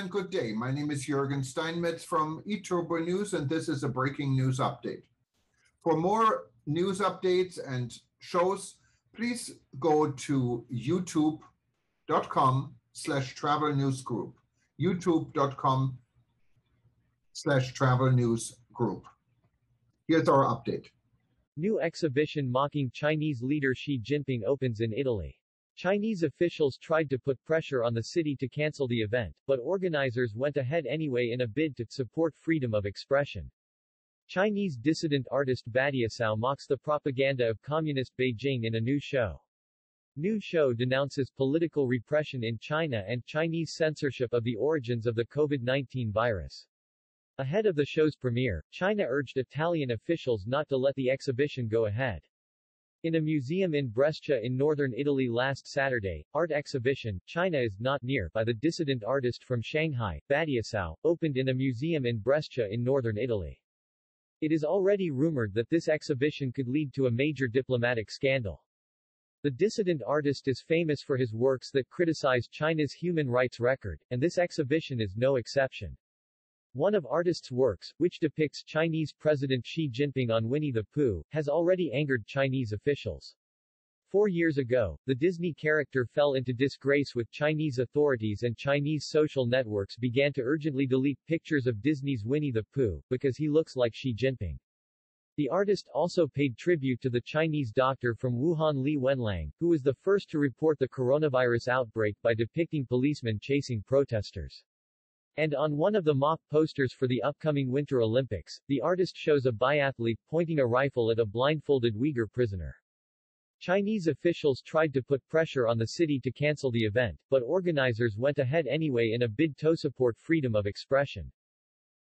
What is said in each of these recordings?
and good day. My name is Jürgen Steinmetz from eTurboNews, and this is a breaking news update. For more news updates and shows, please go to youtube.com/travel news group. youtube.com/travel news group. Here's our update. New exhibition mocking Chinese leader Xi Jinping opens in Italy. Chinese officials tried to put pressure on the city to cancel the event, but organizers went ahead anyway in a bid to support freedom of expression. Chinese dissident artist Badiasao mocks the propaganda of communist Beijing in a new show. New show denounces political repression in China and Chinese censorship of the origins of the COVID-19 virus. Ahead of the show's premiere, China urged Italian officials not to let the exhibition go ahead. In a museum in Brescia in northern Italy last Saturday, art exhibition, China is Not Near, by the dissident artist from Shanghai, Badiasao, opened in a museum in Brescia in northern Italy. It is already rumored that this exhibition could lead to a major diplomatic scandal. The dissident artist is famous for his works that criticize China's human rights record, and this exhibition is no exception. One of artist's works, which depicts Chinese President Xi Jinping on Winnie the Pooh, has already angered Chinese officials. 4 years ago, the Disney character fell into disgrace with Chinese authorities, and Chinese social networks began to urgently delete pictures of Disney's Winnie the Pooh, because he looks like Xi Jinping. The artist also paid tribute to the Chinese doctor from Wuhan Li Wenlang, who was the first to report the coronavirus outbreak by depicting policemen chasing protesters. And on one of the mock posters for the upcoming Winter Olympics, the artist shows a biathlete pointing a rifle at a blindfolded Uyghur prisoner. Chinese officials tried to put pressure on the city to cancel the event, but organizers went ahead anyway in a bid to support freedom of expression.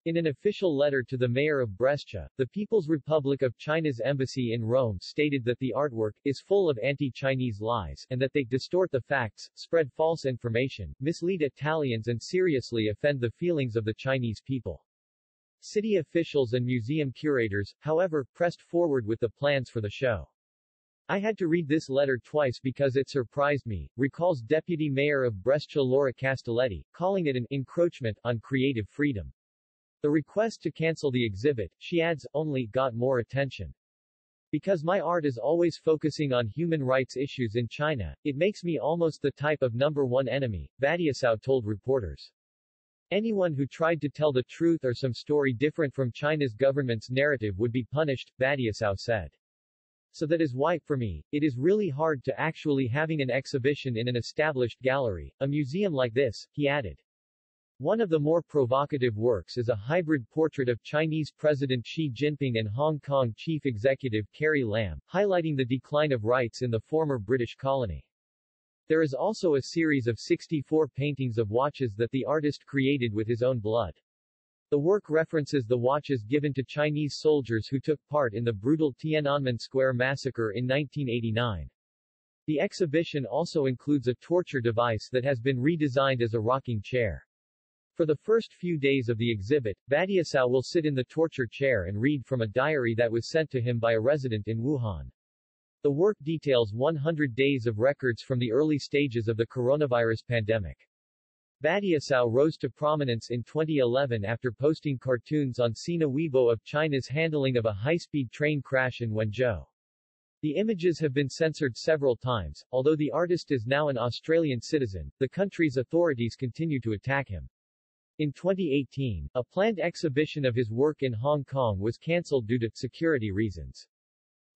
In an official letter to the mayor of Brescia, the People's Republic of China's embassy in Rome stated that the artwork is full of anti-Chinese lies, and that they distort the facts, spread false information, mislead Italians, and seriously offend the feelings of the Chinese people. City officials and museum curators, however, pressed forward with the plans for the show. "I had to read this letter twice because it surprised me," recalls Deputy Mayor of Brescia Laura Castelletti, calling it an encroachment on creative freedom. The request to cancel the exhibit, she adds, only got more attention. "Because my art is always focusing on human rights issues in China, it makes me almost the type of number one enemy," Badiasao told reporters. "Anyone who tried to tell the truth or some story different from China's government's narrative would be punished," Badiasao said. "So that is why, for me, it is really hard to actually having an exhibition in an established gallery, a museum like this," he added. One of the more provocative works is a hybrid portrait of Chinese President Xi Jinping and Hong Kong Chief Executive Carrie Lam, highlighting the decline of rights in the former British colony. There is also a series of 64 paintings of watches that the artist created with his own blood. The work references the watches given to Chinese soldiers who took part in the brutal Tiananmen Square massacre in 1989. The exhibition also includes a torture device that has been redesigned as a rocking chair. For the first few days of the exhibit, Badiasao will sit in the torture chair and read from a diary that was sent to him by a resident in Wuhan. The work details 100 days of records from the early stages of the coronavirus pandemic. Badiasao rose to prominence in 2011 after posting cartoons on Sina Weibo of China's handling of a high-speed train crash in Wenzhou. The images have been censored several times. Although the artist is now an Australian citizen, the country's authorities continue to attack him. In 2018, a planned exhibition of his work in Hong Kong was cancelled due to security reasons.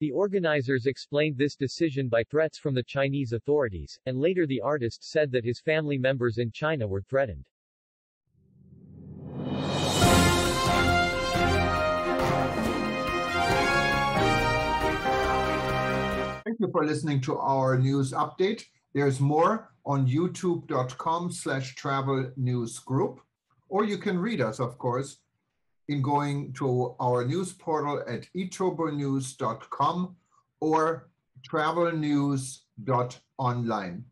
The organizers explained this decision by threats from the Chinese authorities, and later the artist said that his family members in China were threatened. Thank you for listening to our news update. There's more on youtube.com/travel news group. Or you can read us, of course, in going to our news portal at eTurboNews.com or travelnews.online.